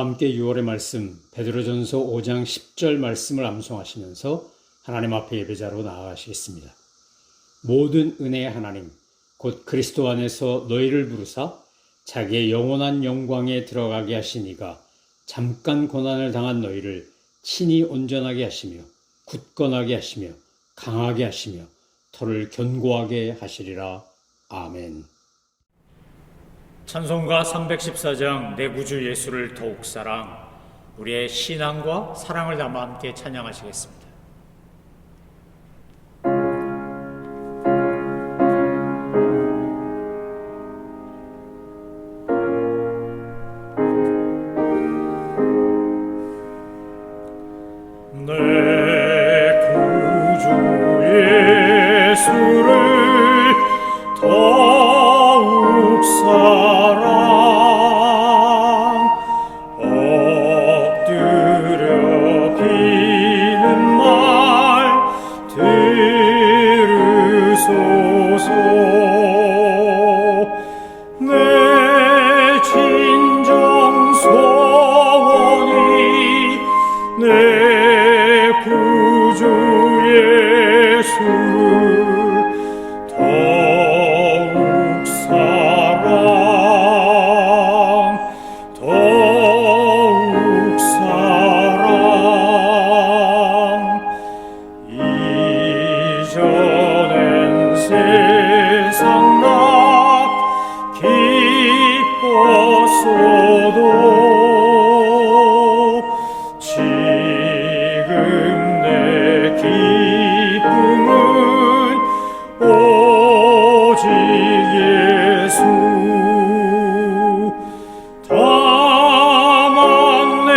함께 6월의 말씀 베드로전서 5장 10절 말씀을 암송하시면서 하나님 앞에 예배자로 나아가시겠습니다. 모든 은혜의 하나님 곧 그리스도 안에서 너희를 부르사 자기의 영원한 영광에 들어가게 하신 이가 잠깐 고난을 당한 너희를 친히 온전하게 하시며 굳건하게 하시며 강하게 하시며 터를 견고하게 하시리라. 아멘. 찬송가 314장 내 구주 예수를 더욱 사랑, 우리의 신앙과 사랑을 담아 함께 찬양하시겠습니다. 내 구주 예수를 더욱 사랑, 엎드려 비는 말 들으소서. 내 진정 소원이 내 구주 예수를 더욱 사랑, 더욱 사랑. 이전엔 세상 나 기뻤어도 지금 내 기쁨은 오직 예수. 다만 내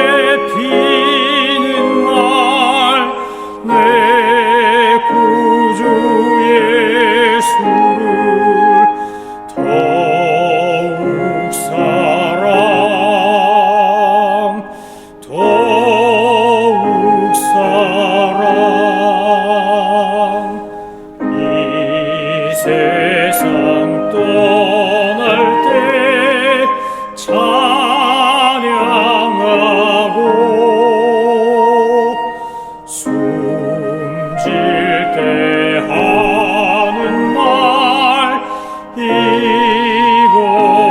피는 말 내 구주 예수를 더욱 사랑, 더욱 사랑. 이 세상 떠날 때 찬양하고 숨질 때 하는 말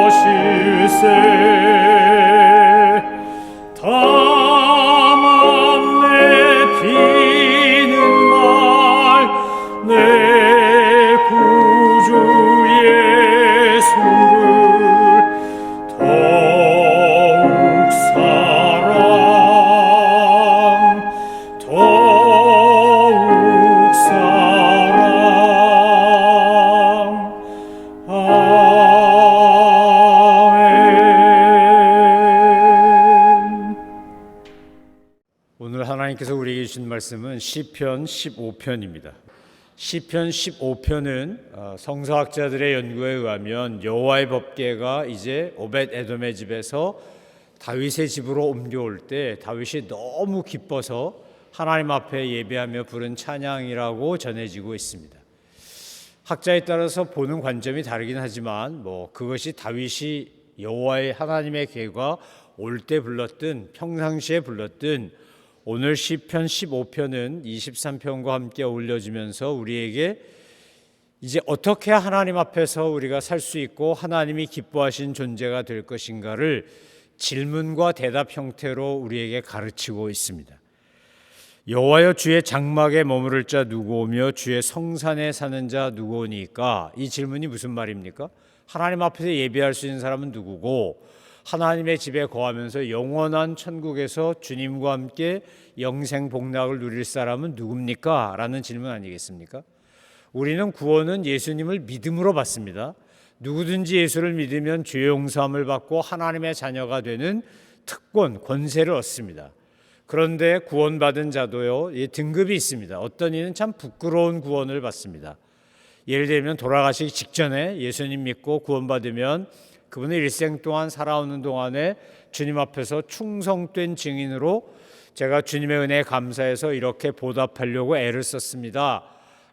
이것일세. 다만 내 피는 말 내 구주 예수를 더욱 사랑, 더욱 사랑. 아멘. 오늘 하나님께서 우리에게 주신 말씀은 시편 15편입니다. 시편 15편은 성서학자들의 연구에 의하면 여호와의 법궤가 이제 오벳 에돔의 집에서 다윗의 집으로 옮겨올 때 다윗이 너무 기뻐서 하나님 앞에 예배하며 부른 찬양이라고 전해지고 있습니다. 학자에 따라서 보는 관점이 다르긴 하지만 그것이 다윗이 여호와의 하나님의 궤가 올 때 불렀든 평상시에 불렀든 오늘 시편 15편은 23편과 함께 어울려지면서 우리에게 이제 어떻게 하나님 앞에서 우리가 살 수 있고 하나님이 기뻐하신 존재가 될 것인가를 질문과 대답 형태로 우리에게 가르치고 있습니다. 여호와여 주의 장막에 머무를 자 누구오며 주의 성산에 사는 자 누구오니까? 이 질문이 무슨 말입니까? 하나님 앞에서 예배할 수 있는 사람은 누구고 하나님의 집에 거하면서 영원한 천국에서 주님과 함께 영생 복락을 누릴 사람은 누굽니까? 라는 질문 아니겠습니까? 우리는 구원은 예수님을 믿음으로 받습니다. 누구든지 예수를 믿으면 죄 용서함을 받고 하나님의 자녀가 되는 특권, 권세를 얻습니다. 그런데 구원받은 자도요, 등급이 있습니다. 어떤 이는 참 부끄러운 구원을 받습니다. 예를 들면 돌아가시기 직전에 예수님 믿고 구원받으면 그분의 일생 동안 살아오는 동안에 주님 앞에서 충성된 증인으로 제가 주님의 은혜에 감사해서 이렇게 보답하려고 애를 썼습니다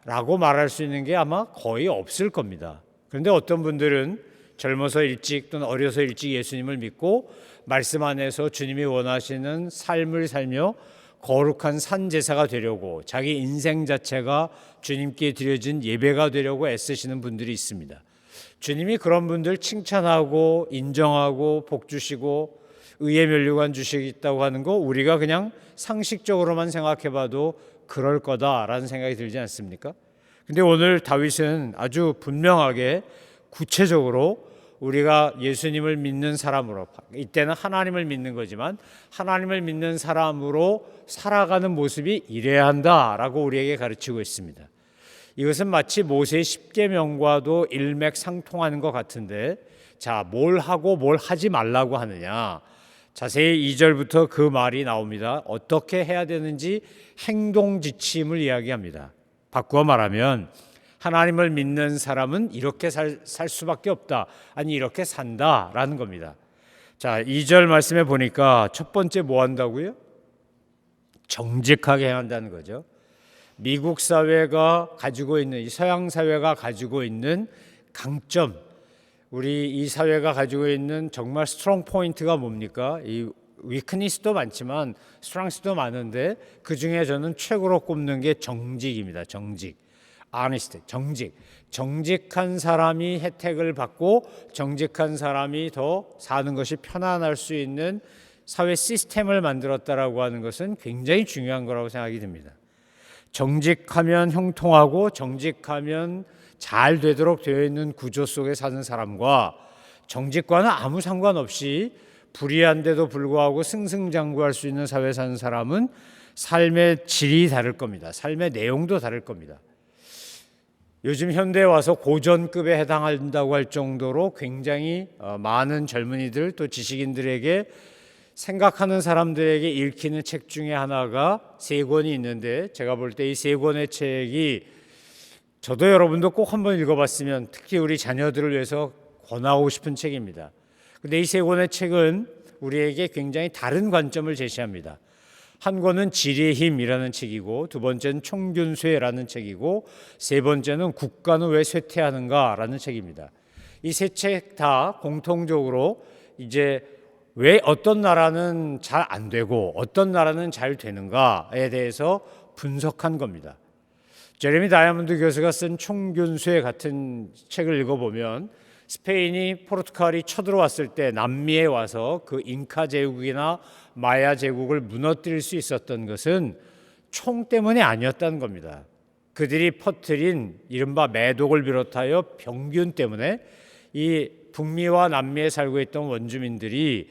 라고 말할 수 있는 게 아마 거의 없을 겁니다. 그런데 어떤 분들은 젊어서 일찍 또는 어려서 일찍 예수님을 믿고 말씀 안에서 주님이 원하시는 삶을 살며 거룩한 산 제사가 되려고 자기 인생 자체가 주님께 드려진 예배가 되려고 애쓰시는 분들이 있습니다. 주님이 그런 분들 칭찬하고 인정하고 복 주시고 의의 면류관 주시겠다고 하는 거 우리가 그냥 상식적으로만 생각해봐도 그럴 거다라는 생각이 들지 않습니까? 근데 오늘 다윗은 아주 분명하게 구체적으로 우리가 예수님을 믿는 사람으로, 이때는 하나님을 믿는 거지만 하나님을 믿는 사람으로 살아가는 모습이 이래야 한다라고 우리에게 가르치고 있습니다. 이것은 마치 모세의 십계명과도 일맥상통하는 것 같은데, 자, 뭘 하고 뭘 하지 말라고 하느냐, 자세히 2절부터 그 말이 나옵니다. 어떻게 해야 되는지 행동 지침을 이야기합니다. 바꾸어 말하면 하나님을 믿는 사람은 이렇게 살 수밖에 없다, 아니 이렇게 산다라는 겁니다. 자, 2절 말씀에 보니까 첫 번째 뭐 한다고요? 정직하게 한다는 거죠. 미국 사회가 가지고 있는, 이 서양 사회가 가지고 있는 강점, 우리 이 사회가 가지고 있는 정말 스트롱 포인트가 뭡니까? 이 위크니스도 많지만 스트렝스도 많은데 그 중에 저는 최고로 꼽는 게 정직입니다. 정직, honesty, 정직한 사람이 혜택을 받고 정직한 사람이 더 사는 것이 편안할 수 있는 사회 시스템을 만들었다라고 하는 것은 굉장히 중요한 거라고 생각이 듭니다. 정직하면 형통하고 정직하면 잘 되도록 되어 있는 구조 속에 사는 사람과 정직과는 아무 상관없이 불의한데도 불구하고 승승장구할 수 있는 사회에 사는 사람은 삶의 질이 다를 겁니다. 삶의 내용도 다를 겁니다. 요즘 현대에 와서 고전급에 해당한다고 할 정도로 굉장히 많은 젊은이들 또 지식인들에게 생각하는 사람들에게 읽히는 책 중에 하나가 3권이 있는데, 제가 볼 때 이 3권의 책이 저도 여러분도 꼭 한번 읽어봤으면, 특히 우리 자녀들을 위해서 권하고 싶은 책입니다. 근데 이 3권의 책은 우리에게 굉장히 다른 관점을 제시합니다. 한 권은 지리의 힘이라는 책이고, 두 번째는 총균쇠라는 책이고, 세 번째는 국가는 왜 쇠퇴하는가라는 책입니다. 이 세 책 다 공통적으로 이제 왜 어떤 나라는 잘 안 되고 어떤 나라는 잘 되는가에 대해서 분석한 겁니다. 제레미 다이아몬드 교수가 쓴 총균쇠 같은 책을 읽어보면 스페인이 포르투갈이 쳐들어왔을 때 남미에 와서 그 잉카 제국이나 마야 제국을 무너뜨릴 수 있었던 것은 총 때문이 아니었다는 겁니다. 그들이 퍼뜨린 이른바 매독을 비롯하여 병균 때문에 이 북미와 남미에 살고 있던 원주민들이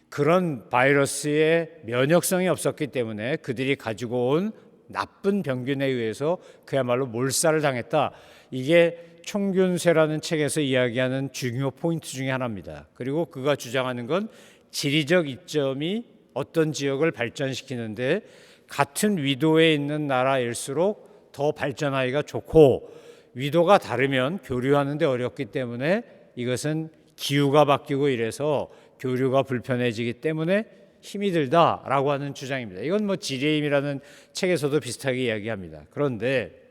그런 바이러스에 면역성이 없었기 때문에 그들이 가지고 온 나쁜 병균에 의해서 그야말로 몰살을 당했다. 이게 총균쇠라는 책에서 이야기하는 중요 포인트 중에 하나입니다. 그리고 그가 주장하는 건 지리적 이점이 어떤 지역을 발전시키는데 같은 위도에 있는 나라일수록 더 발전하기가 좋고, 위도가 다르면 교류하는 데 어렵기 때문에 이것은 기후가 바뀌고 이래서 교류가 불편해지기 때문에 힘이 들다라고 하는 주장입니다. 이건 뭐 지리의 힘이라는 책에서도 비슷하게 이야기합니다. 그런데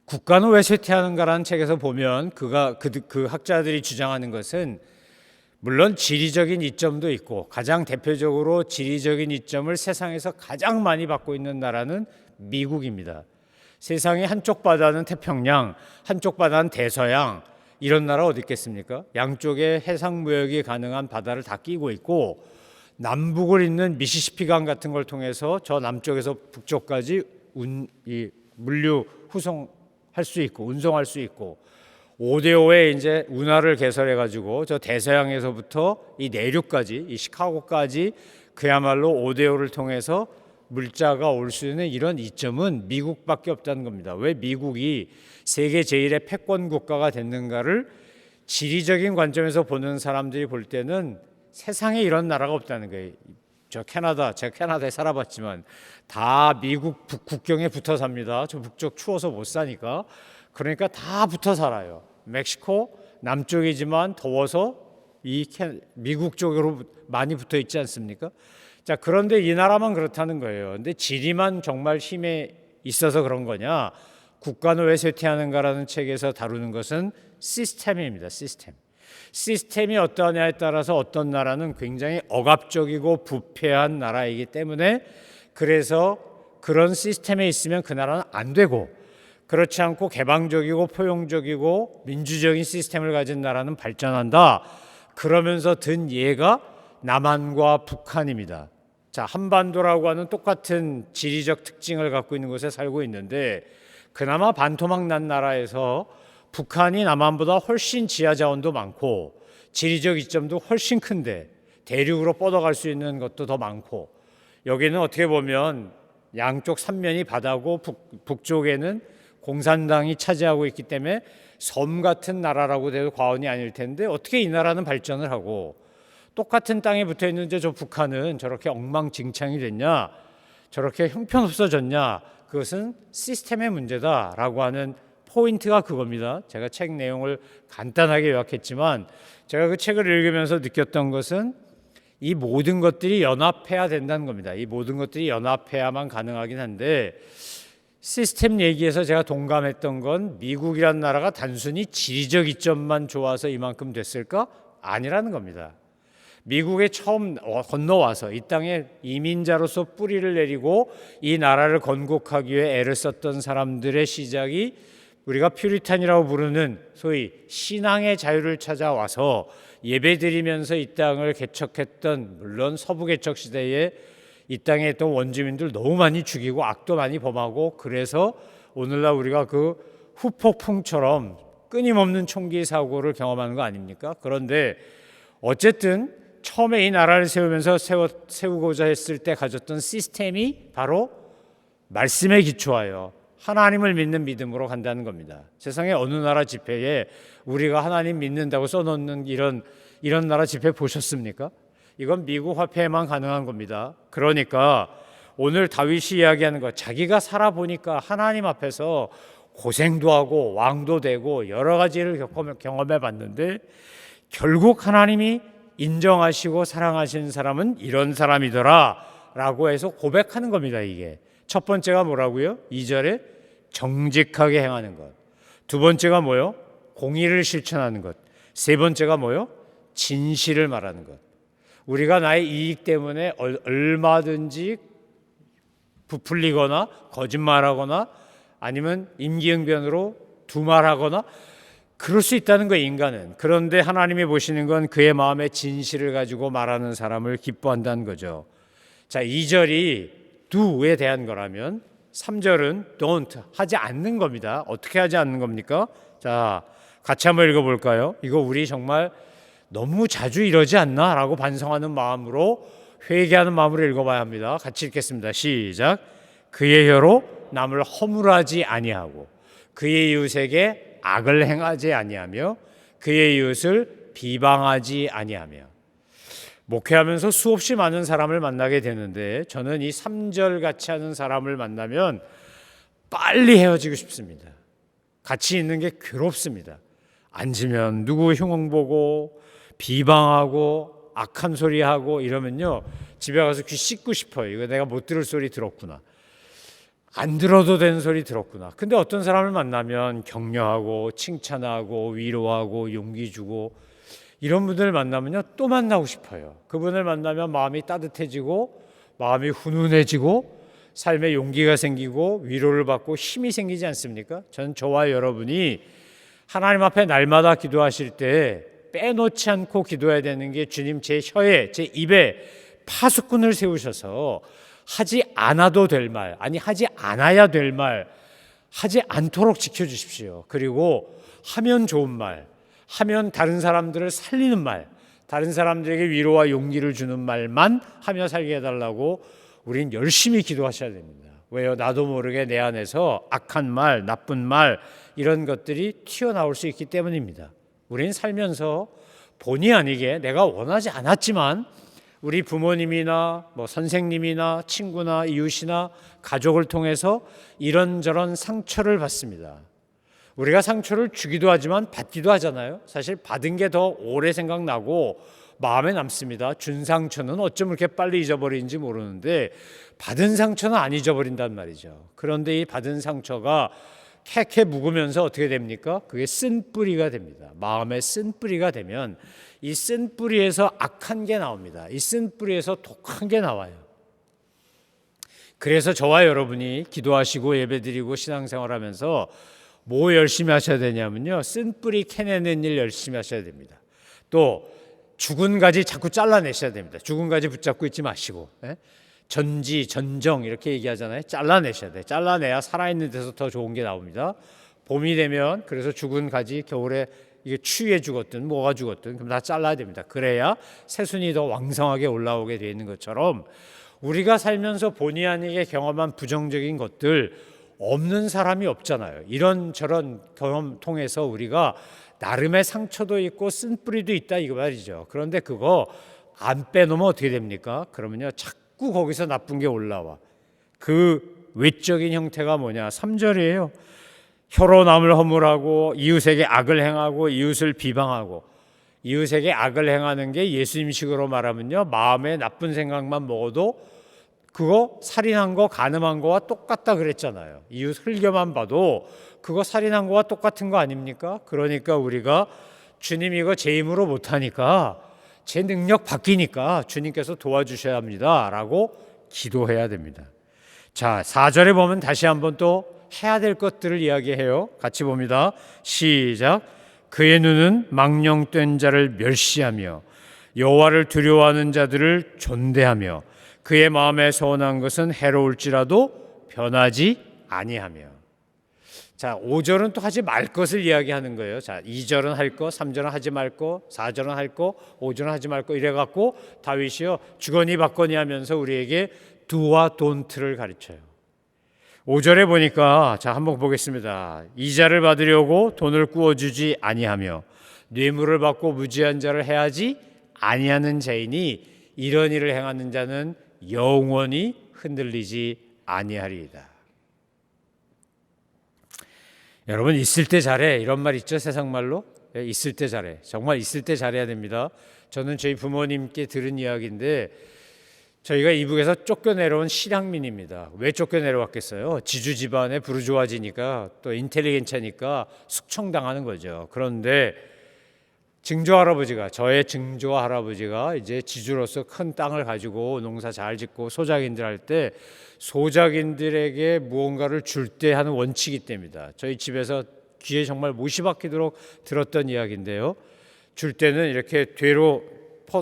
국가는 왜 쇠퇴하는가라는 책에서 보면 그 학자들이 주장하는 것은 물론 지리적인 이점도 있고, 가장 대표적으로 지리적인 이점을 세상에서 가장 많이 받고 있는 나라는 미국입니다. 세상의 한쪽 바다는 태평양, 한쪽 바다는 대서양, 이런 나라 어디 있겠습니까? 양쪽에 해상 무역이 가능한 바다를 다 끼고 있고, 남북을 잇는 미시시피강 같은 걸 통해서 저 남쪽에서 북쪽까지 물류 후송할 수 있고 운송할 수 있고, 5대5의 이제 운하를 개설해 가지고 저 대서양에서부터 이 내륙까지, 이 시카고까지 그야말로 5대5를 통해서 물자가 올 수 있는 이런 이점은 미국밖에 없다는 겁니다. 왜 미국이 세계 제1의 패권 국가가 됐는가를 지리적인 관점에서 보는 사람들이 볼 때는 세상에 이런 나라가 없다는 거예요. 제가 캐나다에 살아봤지만 다 미국 국경에 붙어 삽니다. 저 북쪽 추워서 못 사니까. 그러니까 다 붙어 살아요. 멕시코 남쪽이지만 더워서 미국 쪽으로 많이 붙어 있지 않습니까? 자, 그런데 이 나라만 그렇다는 거예요. 근데 지리만 정말 힘에 있어서 그런 거냐? 국가는 왜 쇠퇴하는가라는 책에서 다루는 것은 시스템입니다. 시스템. 시스템이 어떠냐에 따라서 어떤 나라는 굉장히 억압적이고 부패한 나라이기 때문에 그래서 그런 시스템에 있으면 그 나라는 안 되고 그렇지 않고 개방적이고 포용적이고 민주적인 시스템을 가진 나라는 발전한다. 그러면서 든 예가 남한과 북한입니다. 자, 한반도라고 하는 똑같은 지리적 특징을 갖고 있는 곳에 살고 있는데 그나마 반토막 난 나라에서 북한이 남한보다 훨씬 지하 자원도 많고 지리적 이점도 훨씬 큰데 대륙으로 뻗어갈 수 있는 것도 더 많고 여기는 어떻게 보면 양쪽 삼면이 바다고 북쪽에는 공산당이 차지하고 있기 때문에 섬 같은 나라라고 해도 과언이 아닐 텐데 어떻게 이 나라는 발전을 하고 똑같은 땅에 붙어 있는데 저 북한은 저렇게 엉망진창이 됐냐, 저렇게 형편없어졌냐, 그것은 시스템의 문제다라고 하는 포인트가 그겁니다. 제가 책 내용을 간단하게 요약했지만 제가 그 책을 읽으면서 느꼈던 것은 이 모든 것들이 연합해야 된다는 겁니다. 이 모든 것들이 연합해야만 가능하긴 한데 시스템 얘기에서 제가 동감했던 건 미국이란 나라가 단순히 지리적 이점만 좋아서 이만큼 됐을까? 아니라는 겁니다. 미국에 처음 건너와서 이 땅에 이민자로서 뿌리를 내리고 이 나라를 건국하기 위해 애를 썼던 사람들의 시작이 우리가 퓨리탄이라고 부르는 소위 신앙의 자유를 찾아와서 예배드리면서 이 땅을 개척했던, 물론 서부 개척 시대에 이 땅에 있던 원주민들 너무 많이 죽이고 악도 많이 범하고 그래서 오늘날 우리가 그 후폭풍처럼 끊임없는 총기 사고를 경험하는 거 아닙니까? 그런데 어쨌든 처음에 이 나라를 세우면서 세우고자 했을 때 가졌던 시스템이 바로 말씀에 기초하여 하나님을 믿는 믿음으로 간다는 겁니다. 세상에 어느 나라 집회에 우리가 하나님 믿는다고 써놓는 이런 나라 집회 보셨습니까? 이건 미국 화폐에만 가능한 겁니다. 그러니까 오늘 다윗이 이야기하는 것, 자기가 살아보니까 하나님 앞에서 고생도 하고 왕도 되고 여러 가지를 경험해 봤는데 결국 하나님이 인정하시고 사랑하시는 사람은 이런 사람이더라 라고 해서 고백하는 겁니다. 이게 첫 번째가 뭐라고요? 2절에 정직하게 행하는 것. 두 번째가 뭐요? 공의를 실천하는 것. 세 번째가 뭐요? 진실을 말하는 것. 우리가 나의 이익 때문에 얼마든지 부풀리거나 거짓말하거나 아니면 임기응변으로 두말하거나 그럴 수 있다는 거예요, 인간은. 그런데 하나님이 보시는 건 그의 마음의 진실을 가지고 말하는 사람을 기뻐한다는 거죠. 자, 2절이 do에 대한 거라면 3절은 don't, 하지 않는 겁니다. 어떻게 하지 않는 겁니까? 자, 같이 한번 읽어볼까요? 이거 우리 정말 너무 자주 이러지 않나? 라고 반성하는 마음으로, 회개하는 마음으로 읽어봐야 합니다. 같이 읽겠습니다. 시작. 그의 혀로 남을 허물하지 아니하고 그의 이웃에게 악을 행하지 아니하며 그의 이웃을 비방하지 아니하며. 목회하면서 수없이 많은 사람을 만나게 되는데 저는 이 3절 같이 하는 사람을 만나면 빨리 헤어지고 싶습니다. 같이 있는 게 괴롭습니다. 앉으면 누구 흉응 보고 비방하고 악한 소리 하고 이러면요 집에 가서 귀 씻고 싶어요. 이거 내가 못 들을 소리 들었구나, 안 들어도 되는 소리 들었구나. 근데 어떤 사람을 만나면 격려하고 칭찬하고 위로하고 용기 주고 이런 분들을 만나면요 또 만나고 싶어요. 그분을 만나면 마음이 따뜻해지고 마음이 훈훈해지고 삶에 용기가 생기고 위로를 받고 힘이 생기지 않습니까? 저는 저와 여러분이 하나님 앞에 날마다 기도하실 때 빼놓지 않고 기도해야 되는 게 주님 제 혀에, 제 입에 파수꾼을 세우셔서 하지 않아도 될 말, 아니 하지 않아야 될 말, 하지 않도록 지켜주십시오. 그리고 하면 좋은 말, 하면 다른 사람들을 살리는 말, 다른 사람들에게 위로와 용기를 주는 말만 하며 살게 해달라고 우린 열심히 기도하셔야 됩니다. 왜요? 나도 모르게 내 안에서 악한 말, 나쁜 말 이런 것들이 튀어나올 수 있기 때문입니다. 우린 살면서 본의 아니게 내가 원하지 않았지만 우리 부모님이나 선생님이나 친구나 이웃이나 가족을 통해서 이런저런 상처를 받습니다. 우리가 상처를 주기도 하지만 받기도 하잖아요. 사실 받은 게 더 오래 생각나고 마음에 남습니다. 준 상처는 어쩜 그렇게 빨리 잊어버리는지 모르는데 받은 상처는 안 잊어버린단 말이죠. 그런데 이 받은 상처가 캐캐 묵으면서 어떻게 됩니까? 그게 쓴뿌리가 됩니다. 마음의 쓴뿌리가 되면 이 쓴뿌리에서 악한 게 나옵니다. 이 쓴뿌리에서 독한 게 나와요. 그래서 저와 여러분이 기도하시고 예배드리고 신앙생활하면서 뭐 열심히 하셔야 되냐면요, 쓴뿌리 캐내는 일 열심히 하셔야 됩니다. 또 죽은 가지 자꾸 잘라내셔야 됩니다. 죽은 가지 붙잡고 있지 마시고, 전지, 전정 이렇게 얘기하잖아요. 잘라내셔야 돼. 잘라내야 살아있는 데서 더 좋은 게 나옵니다. 봄이 되면 그래서 죽은 가지 겨울에 이게 추위에 죽었든 뭐가 죽었든 그럼 다 잘라야 됩니다. 그래야 새순이 더 왕성하게 올라오게 되어 있는 것처럼 우리가 살면서 본의 아니게 경험한 부정적인 것들 없는 사람이 없잖아요. 이런저런 경험 통해서 우리가 나름의 상처도 있고 쓴뿌리도 있다 이거 말이죠. 그런데 그거 안 빼놓으면 어떻게 됩니까? 그러면요 자꾸 거기서 나쁜 게 올라와. 그 외적인 형태가 뭐냐? 3절이에요. 혀로 남을 허물하고 이웃에게 악을 행하고 이웃을 비방하고. 이웃에게 악을 행하는 게 예수님식으로 말하면요 마음에 나쁜 생각만 먹어도 그거 살인한 거 간음한 거와 똑같다 그랬잖아요. 이웃 흘겨만 봐도 그거 살인한 거와 똑같은 거 아닙니까? 그러니까 우리가 주님 이거 제 힘으로 못하니까 제 능력 바뀌니까 주님께서 도와주셔야 합니다 라고 기도해야 됩니다. 자, 4절에 보면 다시 한번 또 해야 될 것들을 이야기해요. 같이 봅니다. 시작. 그의 눈은 망령된 자를 멸시하며 여호와를 두려워하는 자들을 존대하며 그의 마음에 서운한 것은 해로울지라도 변하지 아니하며. 자, 5절은 또 하지 말 것을 이야기하는 거예요. 자, 2절은 할 거, 3절은 하지 말 거, 4절은 할 거, 5절은 하지 말 거 이래 갖고 다윗이요 주거니 받거니 하면서 우리에게 do와 don't를 가르쳐요. 5절에 보니까 자 한번 보겠습니다. 이자를 받으려고 돈을 꾸어주지 아니하며 뇌물을 받고 무지한 자를 해하지 아니하는 자이니 이런 일을 행하는 자는 영원히 흔들리지 아니하리이다. 여러분 있을 때 잘해 이런 말 있죠 세상 말로? 있을 때 잘해. 정말 있을 때 잘해야 됩니다. 저는 저희 부모님께 들은 이야기인데 저희가 이북에서 쫓겨내려온 실향민입니다. 왜 쫓겨내려왔겠어요? 지주 집안에 부르주아지니까 또 인텔리겐차니까 숙청당하는 거죠. 그런데 증조 할아버지가 저의 증조 할아버지가 이제 지주로서 큰 땅을 가지고 농사 잘 짓고 소작인들 할 때 소작인들에게 무언가를 줄 때 하는 원칙이 있답니다. 저희 집에서 귀에 정말 못이 박히도록 들었던 이야기인데요. 줄 때는 이렇게 되로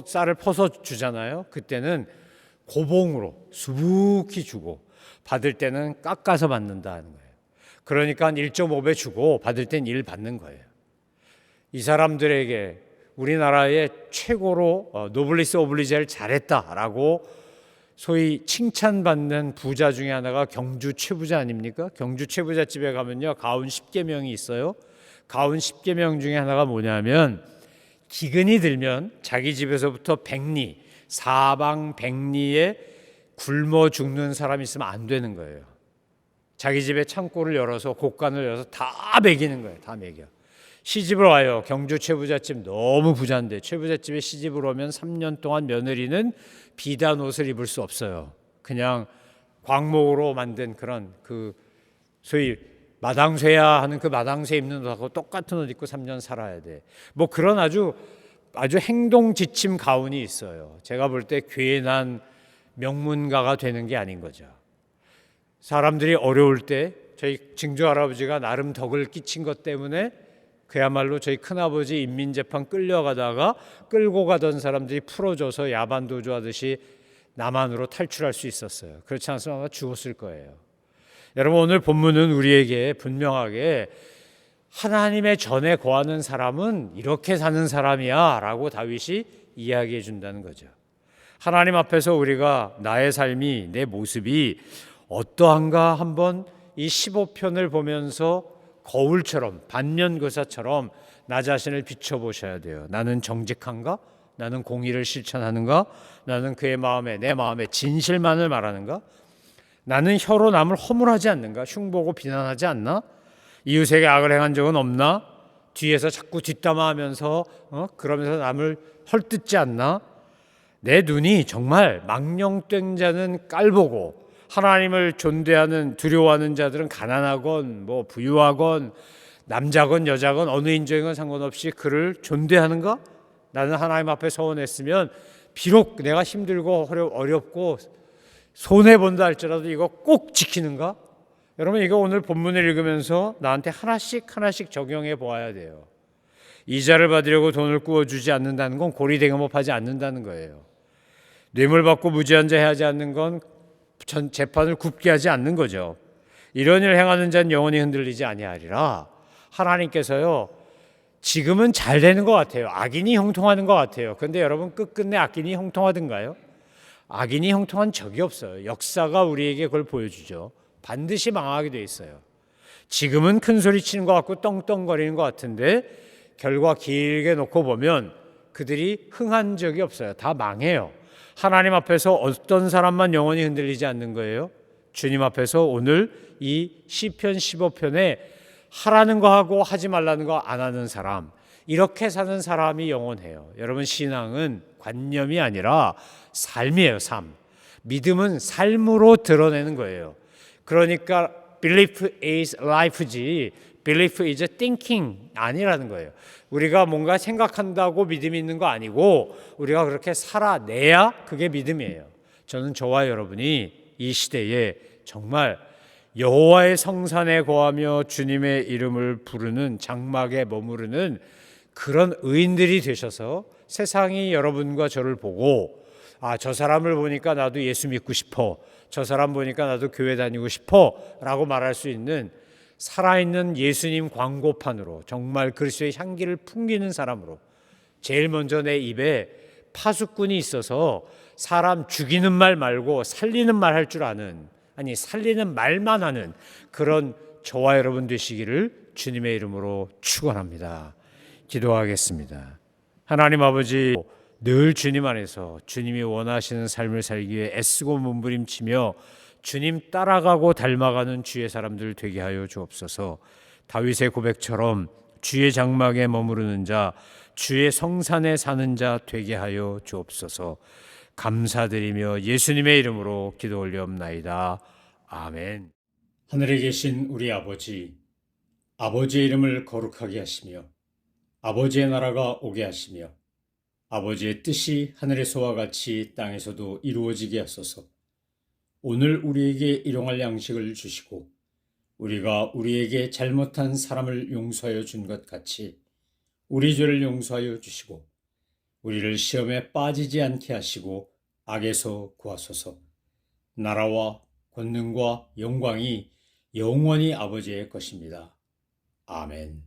쌀을 퍼서 주잖아요. 그때는 고봉으로 수북히 주고 받을 때는 깎아서 받는다는 거예요. 그러니까 1.5배 주고 받을 땐 1 받는 거예요. 이 사람들에게 우리나라의 최고로 노블리스 오블리제를 잘했다라고 소위 칭찬받는 부자 중에 하나가 경주 최부자 아닙니까? 경주 최부자 집에 가면요 가훈 10계명이 있어요. 가훈 10계명 중에 하나가 뭐냐면 기근이 들면 자기 집에서부터 백리 사방 백리에 굶어 죽는 사람이 있으면 안 되는 거예요. 자기 집에 창고를 열어서 곡간을 열어서 다 먹이는 거예요. 다 먹여. 시집을 와요. 경주 최부잣집 너무 부자인데 최부잣집에 시집을 오면 3년 동안 며느리는 비단 옷을 입을 수 없어요. 그냥 광목으로 만든 그런 그 소위 마당쇠야 하는 그 마당쇠 입는 옷하고 똑같은 옷 입고 3년 살아야 돼. 뭐 그런 아주 행동 지침 가훈이 있어요. 제가 볼 때 괜한 명문가가 되는 게 아닌 거죠. 사람들이 어려울 때 저희 증조 할아버지가 나름 덕을 끼친 것 때문에 그야말로 저희 큰아버지 인민재판 끌려가다가 끌고 가던 사람들이 풀어줘서 야반도주 하듯이 남한으로 탈출할 수 있었어요. 그렇지 않으면 아마 죽었을 거예요. 여러분 오늘 본문은 우리에게 분명하게 하나님의 전에 거하는 사람은 이렇게 사는 사람이야 라고 다윗이 이야기해 준다는 거죠. 하나님 앞에서 우리가 나의 삶이 내 모습이 어떠한가 한번 이 15편을 보면서 거울처럼 반면교사처럼 나 자신을 비춰보셔야 돼요. 나는 정직한가? 나는 공의를 실천하는가? 나는 그의 마음에 내 마음에 진실만을 말하는가? 나는 혀로 남을 허물하지 않는가? 흉보고 비난하지 않나? 이웃에게 악을 행한 적은 없나? 뒤에서 자꾸 뒷담화하면서 그러면서 남을 헐뜯지 않나? 내 눈이 정말 망령된 자는 깔보고 하나님을 존대하는 두려워하는 자들은 가난하건 뭐 부유하건 남자건 여자건 어느 인종이건 상관없이 그를 존대하는가? 나는 하나님 앞에 서원했으면 비록 내가 힘들고 어렵고 손해본다 할지라도 이거 꼭 지키는가? 여러분 이거 오늘 본문을 읽으면서 나한테 하나씩 적용해 보아야 돼요. 이자를 받으려고 돈을 구워주지 않는다는 건 고리대금업하지 않는다는 거예요. 뇌물 받고 무지한 자 해하지 않는 건 재판을 굽게 하지 않는 거죠. 이런 일을 행하는 자는 영원히 흔들리지 아니하리라. 하나님께서요 지금은 잘 되는 것 같아요. 악인이 형통하는 것 같아요. 그런데 여러분 끝끝내 악인이 형통하던가요? 악인이 형통한 적이 없어요. 역사가 우리에게 그걸 보여주죠. 반드시 망하게 돼 있어요. 지금은 큰 소리 치는 것 같고 떵떵거리는 것 같은데 결과 길게 놓고 보면 그들이 흥한 적이 없어요. 다 망해요. 하나님 앞에서 어떤 사람만 영원히 흔들리지 않는 거예요? 주님 앞에서 오늘 이 시편 15편에 하라는 거 하고 하지 말라는 거 안 하는 사람, 이렇게 사는 사람이 영원해요. 여러분 신앙은 관념이 아니라 삶이에요. 삶. 믿음은 삶으로 드러내는 거예요. 그러니까 belief is life지 belief is thinking 아니라는 거예요. 우리가 뭔가 생각한다고 믿음이 있는 거 아니고 우리가 그렇게 살아내야 그게 믿음이에요. 저는 저와 여러분이 이 시대에 정말 여호와의 성산에 거하며 주님의 이름을 부르는 장막에 머무르는 그런 의인들이 되셔서 세상이 여러분과 저를 보고 저 사람을 보니까 나도 예수 믿고 싶어, 저 사람 보니까 나도 교회 다니고 싶어 라고 말할 수 있는 살아있는 예수님 광고판으로 정말 그리스도의 향기를 풍기는 사람으로 제일 먼저 내 입에 파수꾼이 있어서 사람 죽이는 말 말고 살리는 말 할 줄 아는, 아니 살리는 말만 하는 그런 저와 여러분 되시기를 주님의 이름으로 축원합니다. 기도하겠습니다. 하나님 아버지, 늘 주님 안에서 주님이 원하시는 삶을 살기 위해 애쓰고 몸부림치며 주님 따라가고 닮아가는 주의 사람들 되게 하여 주옵소서. 다윗의 고백처럼 주의 장막에 머무르는 자, 주의 성산에 사는 자 되게 하여 주옵소서. 감사드리며 예수님의 이름으로 기도 올려옵나이다. 아멘. 하늘에 계신 우리 아버지, 아버지의 이름을 거룩하게 하시며 아버지의 나라가 오게 하시며 아버지의 뜻이 하늘에서와 같이 땅에서도 이루어지게 하소서. 오늘 우리에게 일용할 양식을 주시고 우리가 우리에게 잘못한 사람을 용서하여 준 것 같이 우리 죄를 용서하여 주시고 우리를 시험에 빠지지 않게 하시고 악에서 구하소서. 나라와 권능과 영광이 영원히 아버지의 것입니다. 아멘.